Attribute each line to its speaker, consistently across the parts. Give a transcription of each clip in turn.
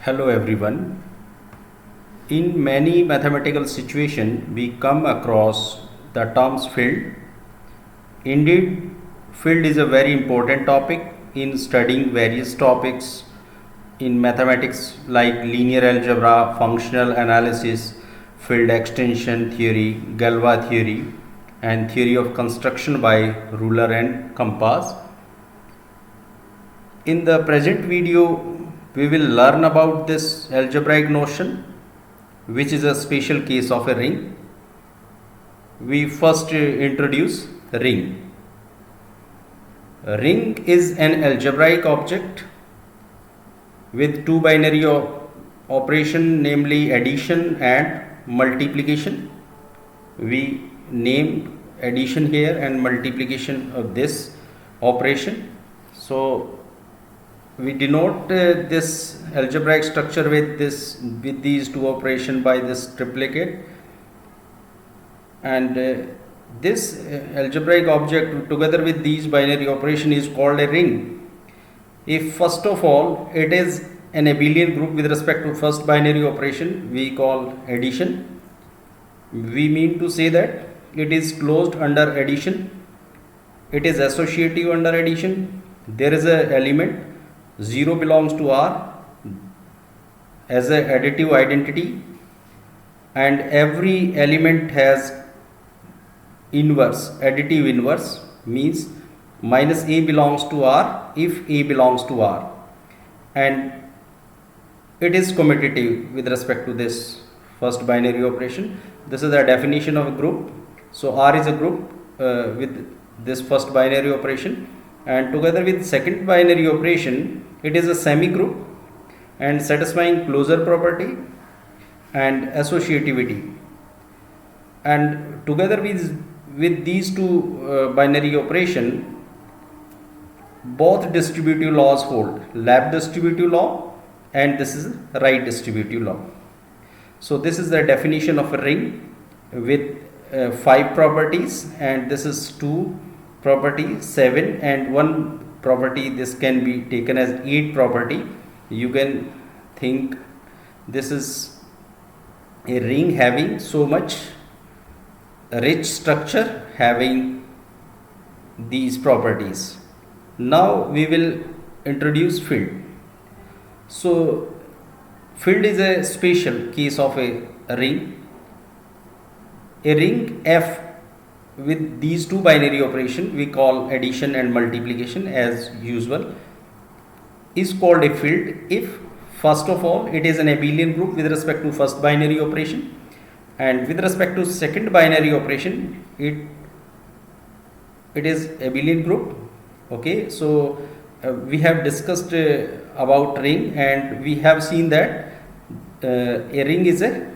Speaker 1: Hello everyone. In many mathematical situations, we come across the terms field. Indeed, field is a very important topic in studying various topics in mathematics like linear algebra, functional analysis, field extension theory, Galois theory, and theory of construction by ruler and compass. In the present video, we will learn about this algebraic notion, which is a special case of a ring. We first introduce ring. A ring is an algebraic object with two binary operation, namely addition and multiplication. We named addition here and multiplication of this operation. So we denote this algebraic structure with these two operation by this triplicate, and this algebraic object together with these binary operation is called a ring. If first of all it is an abelian group with respect to first binary operation, we call addition. We mean to say that it is closed under addition, it is associative under addition. There is a element 0 belongs to R as a additive identity, and every element has inverse, additive inverse, means minus A belongs to R if A belongs to R, and it is commutative with respect to this first binary operation. This is the definition of a group. So R is a group with this first binary operation, and together with second binary operation it is a semi group and satisfying closure property and associativity, and together with these two binary operation, both distributive laws hold, Lab distributive law and this is Wright distributive law. So this is the definition of a ring with 5 properties, and this is 2 property, 7 and 1 property. This can be taken as 8 property. You can think this is a ring having so much rich structure having these properties. Now we will introduce field. So field is a special case of a ring. A ring F with these two binary operation we call addition and multiplication as usual is called a field if first of all it is an abelian group with respect to first binary operation, and with respect to second binary operation it is abelian group. Okay, so we have discussed about ring, and we have seen that a ring is a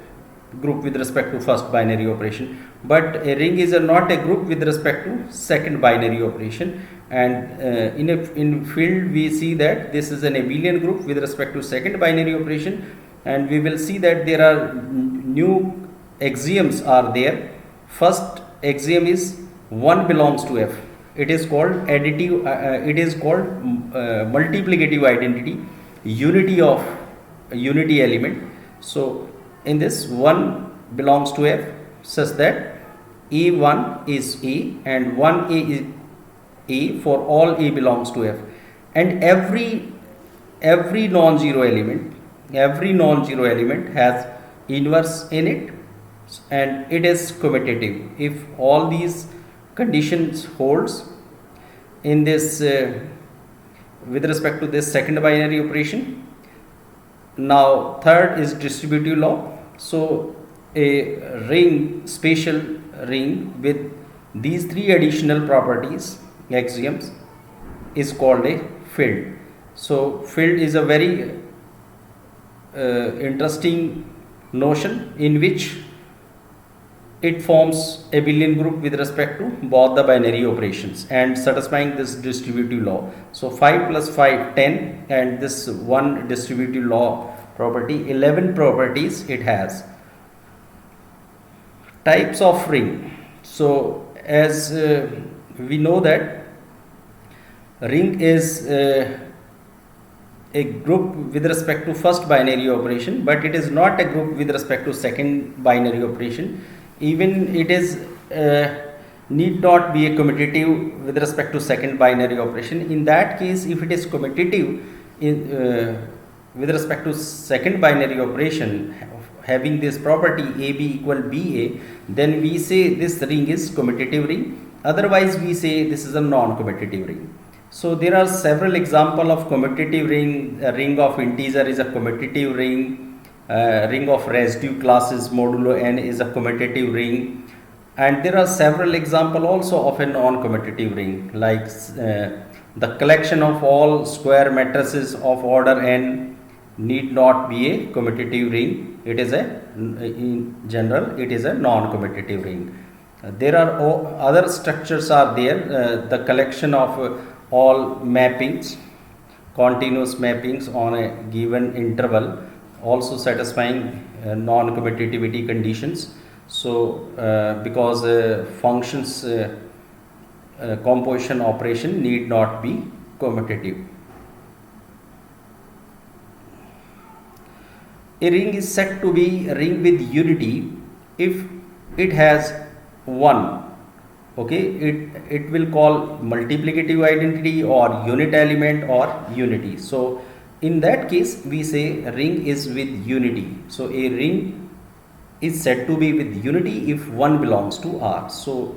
Speaker 1: group with respect to first binary operation, but a ring is not a group with respect to second binary operation, and in field we see that this is an abelian group with respect to second binary operation, and we will see that there are new axioms are there. First axiom is 1 belongs to F. It is called additive, it is called multiplicative identity, unity of unity element. So in this 1 belongs to F such that A1 is A and 1A is A for all A belongs to F, and every non-zero element has inverse in it, and it is commutative if all these conditions holds in this with respect to this second binary operation. Now third is distributive law. So a ring, special ring with these 3 additional properties, axioms, is called a field. So field is a very interesting notion in which it forms abelian group with respect to both the binary operations and satisfying this distributive law. So 5 plus 5 10, and this one distributive law property 11 properties it has. Types of ring. So as we know that ring is a group with respect to first binary operation, but it is not a group with respect to second binary operation. Even it is need not be a commutative with respect to second binary operation. In that case, if it is commutative with respect to second binary operation, having this property AB equal BA, then we say this ring is commutative ring. Otherwise, we say this is a non-commutative ring. So there are several examples of commutative ring. A ring of integer is a commutative ring. Ring of residue classes modulo n is a commutative ring. And there are several examples also of a non-commutative ring, like the collection of all square matrices of order n need not be a commutative ring. It is in general, it is a non-commutative ring. There are other structures are there, the collection of all mappings, continuous mappings on a given interval, also satisfying non-commutativity conditions. So because functions composition operation need not be commutative. A ring is said to be a ring with unity if it has 1. Okay, it will call multiplicative identity or unit element or unity. So in that case, we say a ring is with unity. So a ring is said to be with unity if 1 belongs to R. So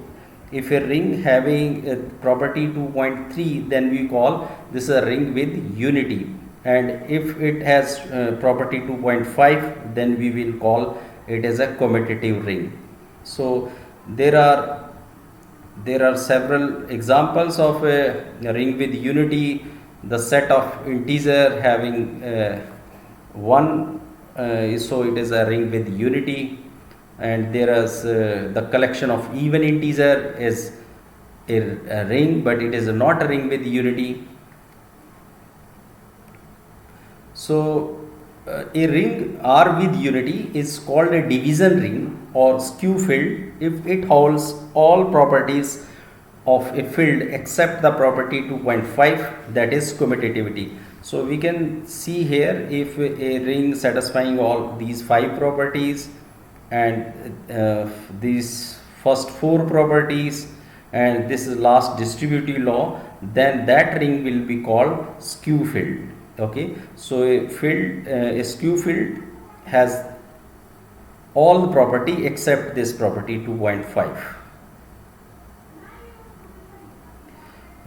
Speaker 1: if a ring having a property 2.3, then we call this a ring with unity. And if it has property 2.5, then we will call it as a commutative ring. So there are several examples of a ring with unity. The set of integer having 1, so it is a ring with unity. And there is the collection of even integer is a ring, but it is not a ring with unity. So a ring R with unity is called a division ring or skew field if it holds all properties of a field except the property 2.5, that is commutativity. So we can see here, if a ring satisfying all these 5 properties and these first 4 properties, and this is last distributive law, then that ring will be called skew field. Okay, so a skew field has all the property except this property 2.5.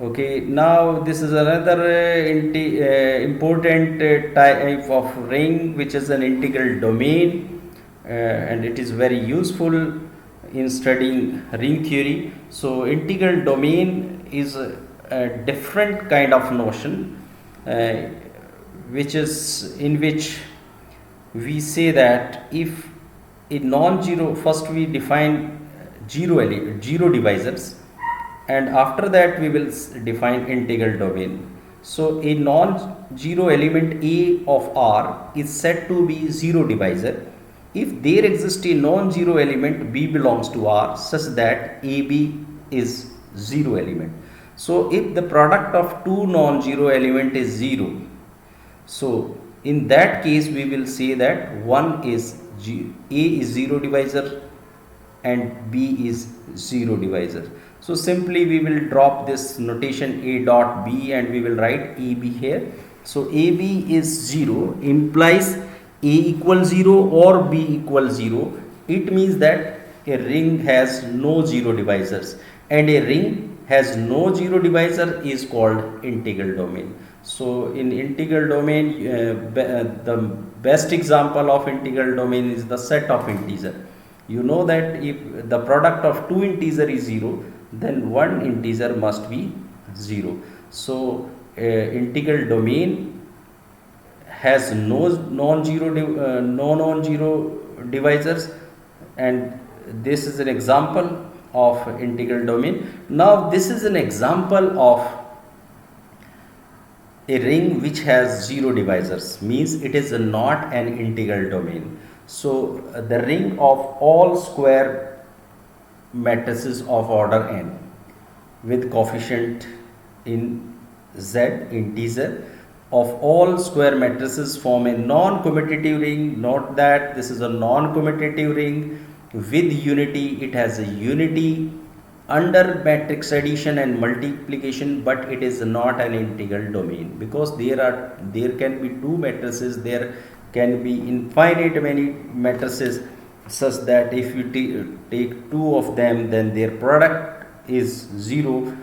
Speaker 1: Okay, now this is another important type of ring, which is an integral domain, and it is very useful in studying ring theory. So integral domain is a different kind of notion, which is in which we say that if a non-zero, first we define zero divisors, and after that we will define integral domain. So a non-zero element A of R is said to be zero divisor if there exists a non-zero element B belongs to R such that AB is zero element. So if the product of two non-zero element is 0, so in that case we will say that A is zero divisor and B is zero divisor. So simply we will drop this notation A dot B and we will write AB here. So AB is 0 implies A equals 0 or B equals 0. It means that a ring has no zero divisors, and a ring has no zero divisor is called integral domain. So in integral domain, the best example of integral domain is the set of integer. You know that if the product of two integer is 0, then one integer must be 0. So integral domain has no non-zero divisors, and this is an example of integral domain. Now this is an example of a ring which has 0 divisors, means it is not an integral domain. So the ring of all square matrices of order n with coefficient in z integer, of all square matrices form a non-commutative ring. Note that this is a non-commutative ring with unity. It has a unity under matrix addition and multiplication, but it is not an integral domain, because there can be two matrices, there can be infinite many matrices, such that if you take two of them, then their product is 0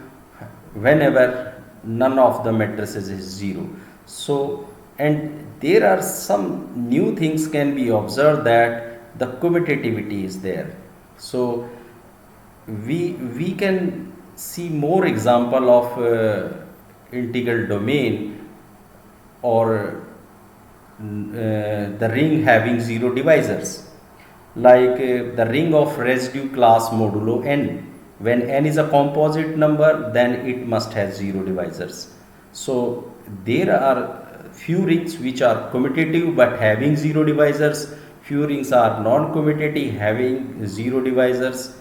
Speaker 1: whenever none of the matrices is 0. So, and there are some new things can be observed, that the commutativity is there. So we can see more example of integral domain, or the ring having 0 divisors, like the ring of residue class modulo n. When n is a composite number, then it must have 0 divisors. So there are few rings which are commutative but having 0 divisors, few rings are non-commutative having 0 divisors,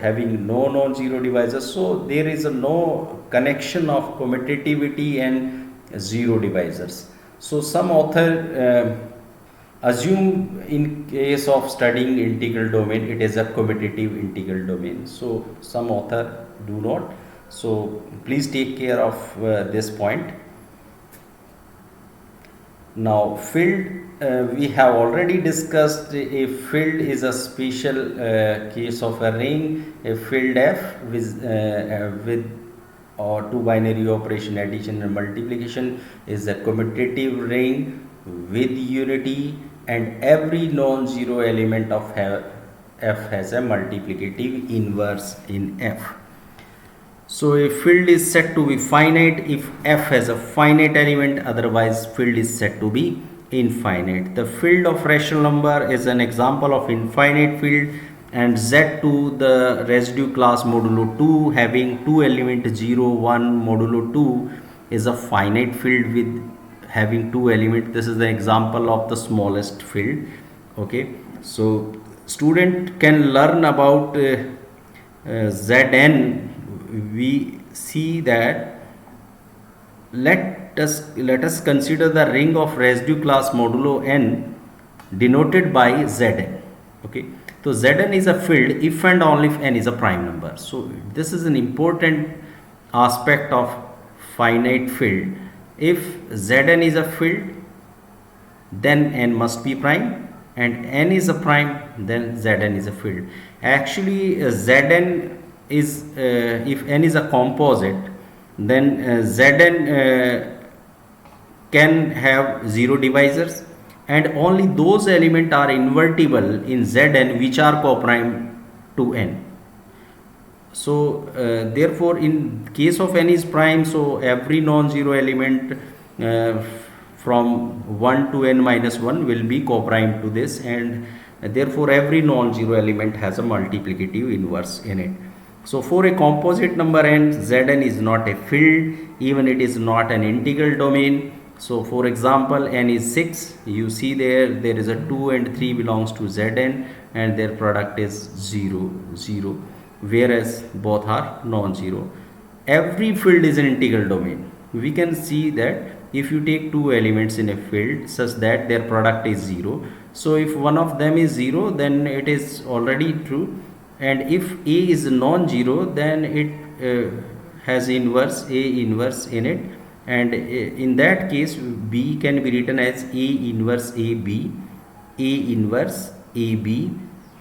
Speaker 1: having no non-zero divisors. So there is no connection of commutativity and 0 divisors. So some author assume in case of studying integral domain, it is a commutative integral domain. So some author do not. So please take care of this point. Now field, we have already discussed, a field is a special case of a ring. A field F with or two binary operation addition and multiplication is a commutative ring with unity, and every non-zero element of F has a multiplicative inverse in F. So a field is said to be finite if F has a finite element, otherwise field is said to be infinite. The field of rational number is an example of infinite field, and Z2, the residue class modulo 2 having two element 0, 1 modulo 2 is a finite field with having two element. This is the example of the smallest field. Okay, so student can learn about Zn. We see that let us consider the ring of residue class modulo n denoted by Zn. Okay, so Zn is a field if and only if n is a prime number. So this is an important aspect of finite field. If Zn is a field, then n must be prime, and n is a prime, then Zn is a field. Actually Zn is if n is a composite, then Zn can have 0 divisors, and only those elements are invertible in Zn which are coprime to n. So therefore in case of n is prime, so every non-zero element from 1 to n minus 1 will be coprime to this, and therefore every non-zero element has a multiplicative inverse in it. So for a composite number n, Zn is not a field, even it is not an integral domain. So for example, n is 6, you see there is a 2 and 3 belongs to Zn, and their product is 0, 0, whereas both are non-zero. Every field is an integral domain. We can see that if you take two elements in a field such that their product is 0, so if one of them is 0, then it is already true, and if A is non-zero, then it has inverse A inverse in it, and in that case B can be written as A inverse AB, A inverse AB,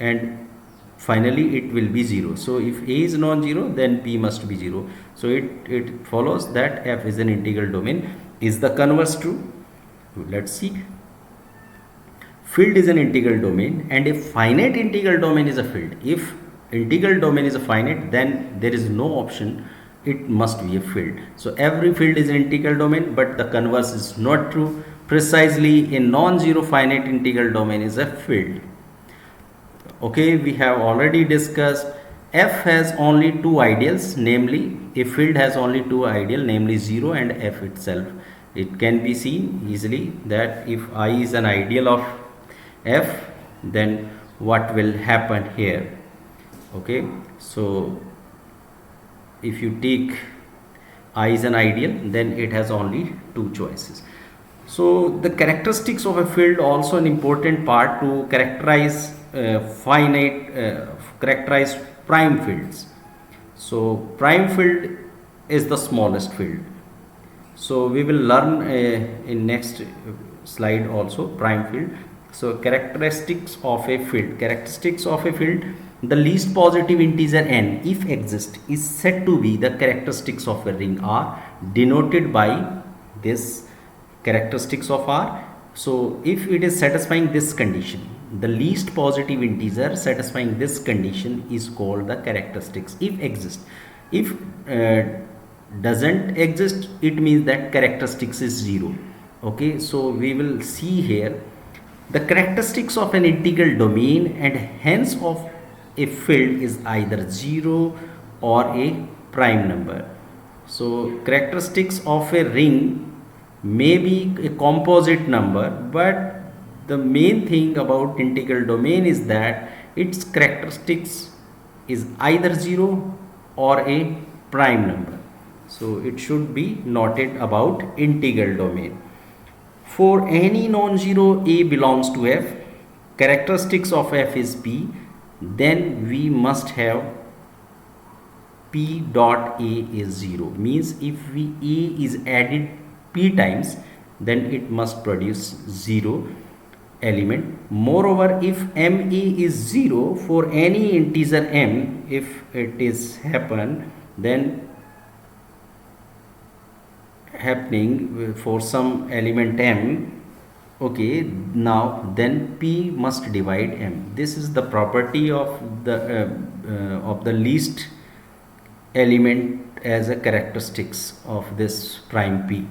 Speaker 1: and finally it will be 0. So if A is non-zero, then B must be 0. So it follows that F is an integral domain. Is the converse true? Let's see. Field is an integral domain, and a finite integral domain is a field. If integral domain is a finite, then there is no option, it must be a field. So every field is an integral domain, but the converse is not true. Precisely a non-zero finite integral domain is a field. Okay, we have already discussed F has only two ideals, namely a field has only two ideal, namely 0 and F itself. It can be seen easily that if I is an ideal of F, then what will happen here? Okay, so if you take I is an ideal, then it has only two choices. So the characteristics of a field also an important part to characterize characterize prime fields. So prime field is the smallest field. So we will learn in next slide also prime field. So characteristics of a field. Characteristics of a field. The least positive integer n, if exist, is said to be the characteristics of a ring, are denoted by this characteristics of R. So if it is satisfying this condition, the least positive integer satisfying this condition is called the characteristics if exist. If doesn't exist, it means that characteristics is 0. Okay, so we will see here the characteristics of an integral domain and hence of a field is either 0 or a prime number. So characteristics of a ring may be a composite number, but the main thing about integral domain is that its characteristics is either 0 or a prime number. So it should be noted about integral domain. For any non-zero a belongs to f, characteristics of f is p, then we must have p dot a is 0. Means if a is added p times, then it must produce 0 element. Moreover, if ma is 0 for any integer m, if it is then happening for some element m, okay, now then p must divide m. This is the property of the least element as a characteristics of this prime p.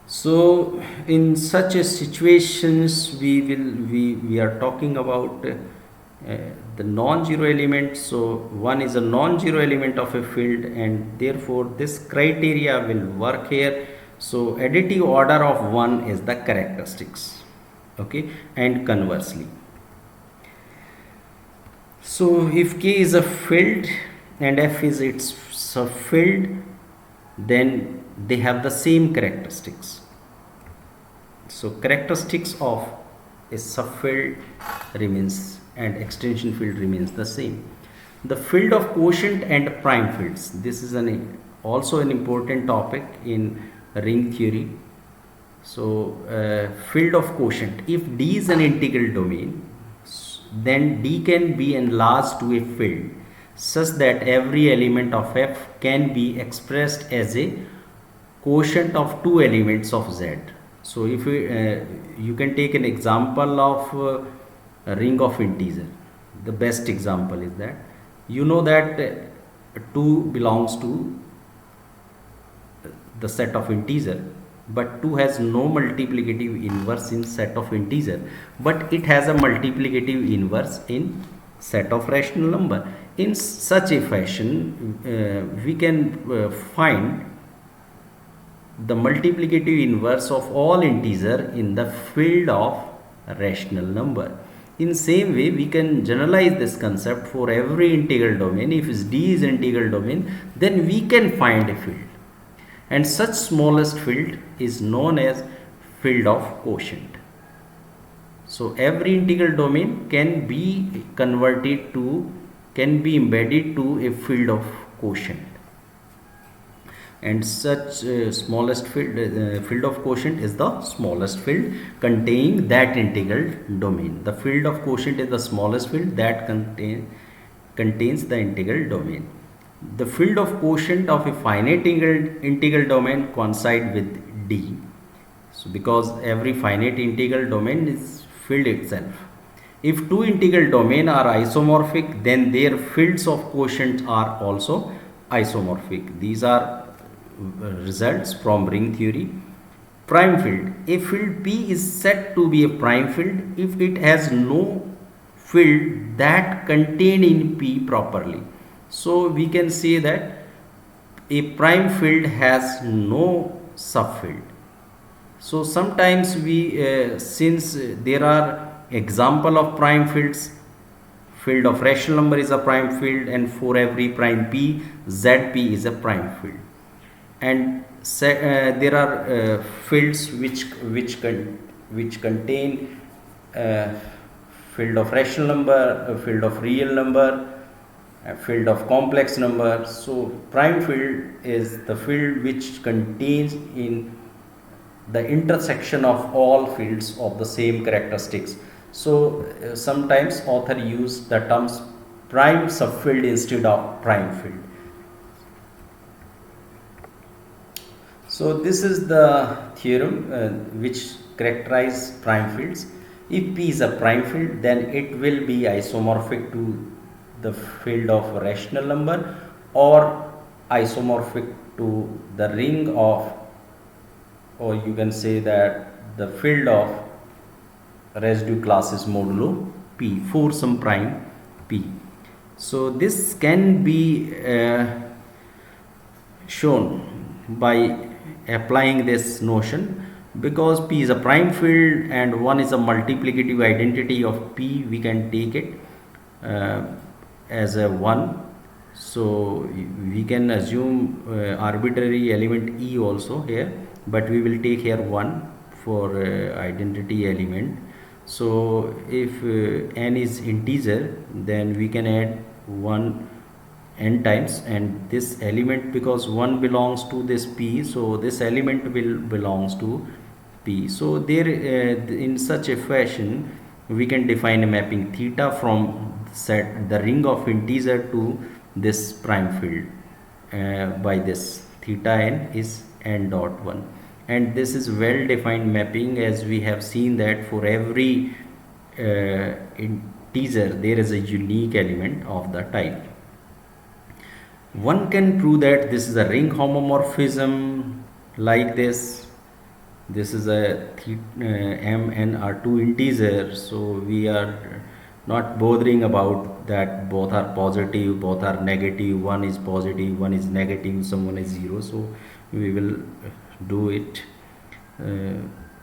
Speaker 1: So in such a situations we are talking about the non-zero element. So 1 is a non-zero element of a field, and therefore this criteria will work here. So additive order of 1 is the characteristics, okay, and conversely. So if k is a field and f is its subfield, then they have the same characteristics. So characteristics of a subfield remains and extension field remains the same. The field of quotient and prime fields. This is also an important topic in ring theory. So field of quotient. If D is an integral domain, then D can be enlarged to a field such that every element of F can be expressed as a quotient of two elements of Z. So if you can take an example of a ring of integer. The best example is that you know that 2 belongs to the set of integer, but 2 has no multiplicative inverse in set of integer, but it has a multiplicative inverse in set of rational number. In such a fashion, we can find the multiplicative inverse of all integer in the field of rational number. In same way, we can generalize this concept for every integral domain. If D is integral domain, then we can find a field, and such smallest field is known as field of quotient. So every integral domain can be embedded to a field of quotient, and such smallest field of quotient is the smallest field containing that integral domain. The field of quotient is the smallest field that contains the integral domain. The field of quotient of a finite integral domain coincide with D. So because every finite integral domain is field itself. If two integral domain are isomorphic, then their fields of quotient are also isomorphic. These are results from ring theory. Prime field. A field P is said to be a prime field if it has no field that contained in P properly. So we can say that a prime field has no subfield. So sometimes since there are example of prime fields, field of rational number is a prime field, and for every prime p, ZP is a prime field. And there are fields which contain field of rational number, a field of real number, a field of complex number. So prime field is the field which contains in the intersection of all fields of the same characteristics. So sometimes author use the terms prime subfield instead of prime field. So this is the theorem which characterize prime fields. If P is a prime field, then it will be isomorphic to the field of rational number or isomorphic to the ring of, or you can say that the field of residue class is modulo P for some prime P. So this can be shown by applying this notion. Because P is a prime field and 1 is a multiplicative identity of P, we can take it as a 1. So we can assume arbitrary element E also here, but we will take here 1 for identity element. So if n is integer, then we can add 1 n times, and this element, because 1 belongs to this P, so this element will belongs to P. So there in such a fashion we can define a mapping theta from set the ring of integer to this prime field by this theta n is n dot 1, and this is well defined mapping, as we have seen that for every integer there is a unique element of the type. One can prove that this is a ring homomorphism like this. This is a m n are two integers, so we are not bothering about that both are positive, both are negative, one is positive, one is negative, someone is 0. So we will do it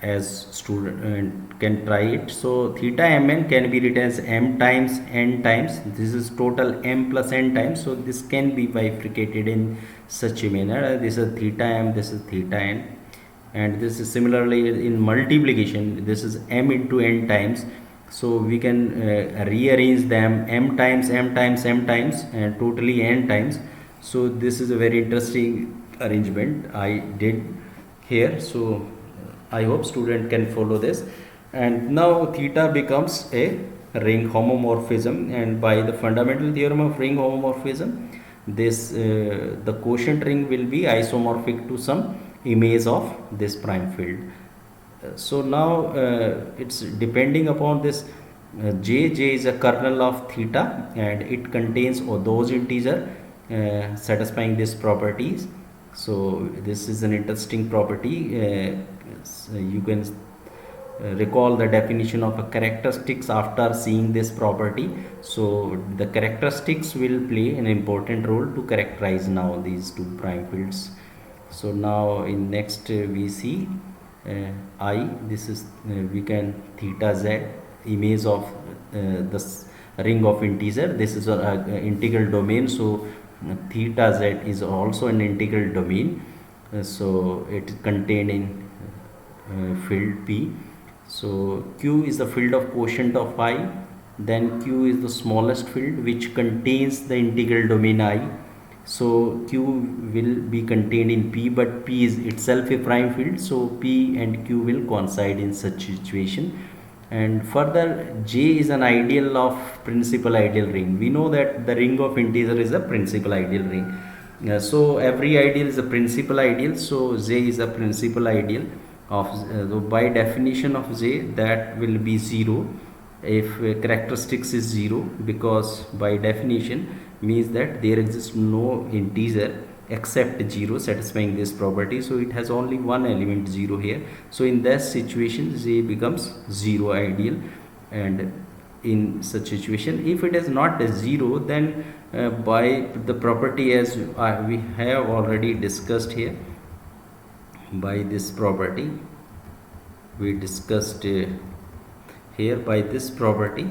Speaker 1: as student can try it. So theta mn can be written as m times n times. This is total m plus n times, so this can be bifurcated in such a manner. This is theta m, this is theta n, and this is similarly in multiplication, this is m into n times, so we can rearrange them m times m times m times and totally n times. So this is a very interesting arrangement I did here, so I hope student can follow this. And now theta becomes a ring homomorphism, and by the fundamental theorem of ring homomorphism, this the quotient ring will be isomorphic to some image of this prime field. So now it's depending upon this j is a kernel of theta, and it contains those integer satisfying these properties. So this is an interesting property. You can recall the definition of a characteristics after seeing this property. So the characteristics will play an important role to characterize now these two prime fields. So now in next we see I, this is we can theta z image of this ring of integer. This is an integral domain, so theta z is also an integral domain, so it is contained in field P. So Q is the field of quotient of I, then Q is the smallest field which contains the integral domain I. So Q will be contained in P, but P is itself a prime field, so P and Q will coincide in such situation. And further, J is an ideal of principal ideal ring. We know that the ring of integer is a principal ideal ring. So every ideal is a principal ideal, so J is a principal ideal of so by definition of J, that will be 0 if characteristics is 0, because by definition means that there exists no integer except 0 satisfying this property, so it has only one element 0 here. So in that situation J becomes 0 ideal, and in such situation if it is not a 0, then by the property as we have already discussed here, by this property we discussed here, by this property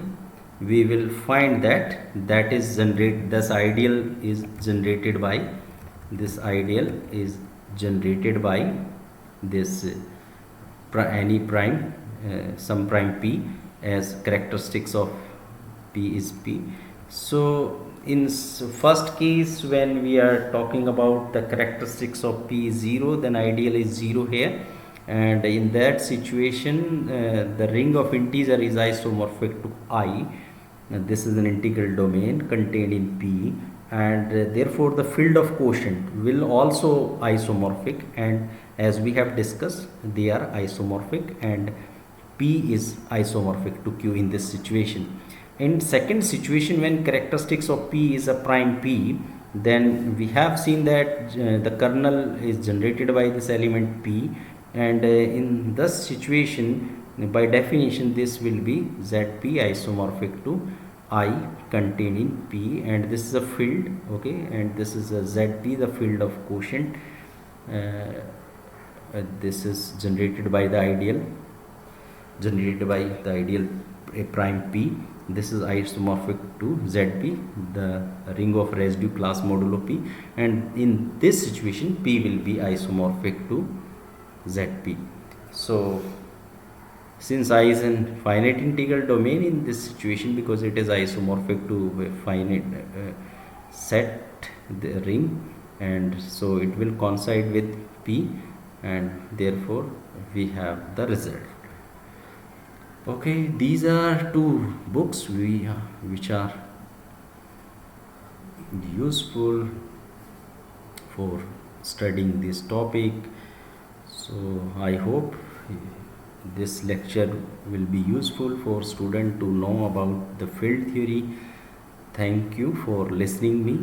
Speaker 1: we will find that is generate this ideal is generated by this ideal is generated by this any prime some prime p, as characteristics of p is p. So in first case, when we are talking about the characteristics of p is 0, then ideal is 0 here, and in that situation the ring of integer is isomorphic to I. This is an integral domain contained in P, and therefore the field of quotient will also isomorphic, and as we have discussed, they are isomorphic, and P is isomorphic to Q in this situation. In second situation, when characteristics of P is a prime P, then we have seen that the kernel is generated by this element P, and in this situation, by definition, this will be ZP isomorphic to I contained in P, and this is a field, okay, and this is a ZP, the field of quotient. This is generated by the ideal a prime P. This is isomorphic to ZP, the ring of residue class modulo P, and in this situation P will be isomorphic to ZP. So since I is in finite integral domain in this situation, because it is isomorphic to a finite set the ring, and so it will coincide with P, and therefore we have the result. Okay, these are two books which are useful for studying this topic. So I hope this lecture will be useful for student to know about the field theory. Thank you for listening me.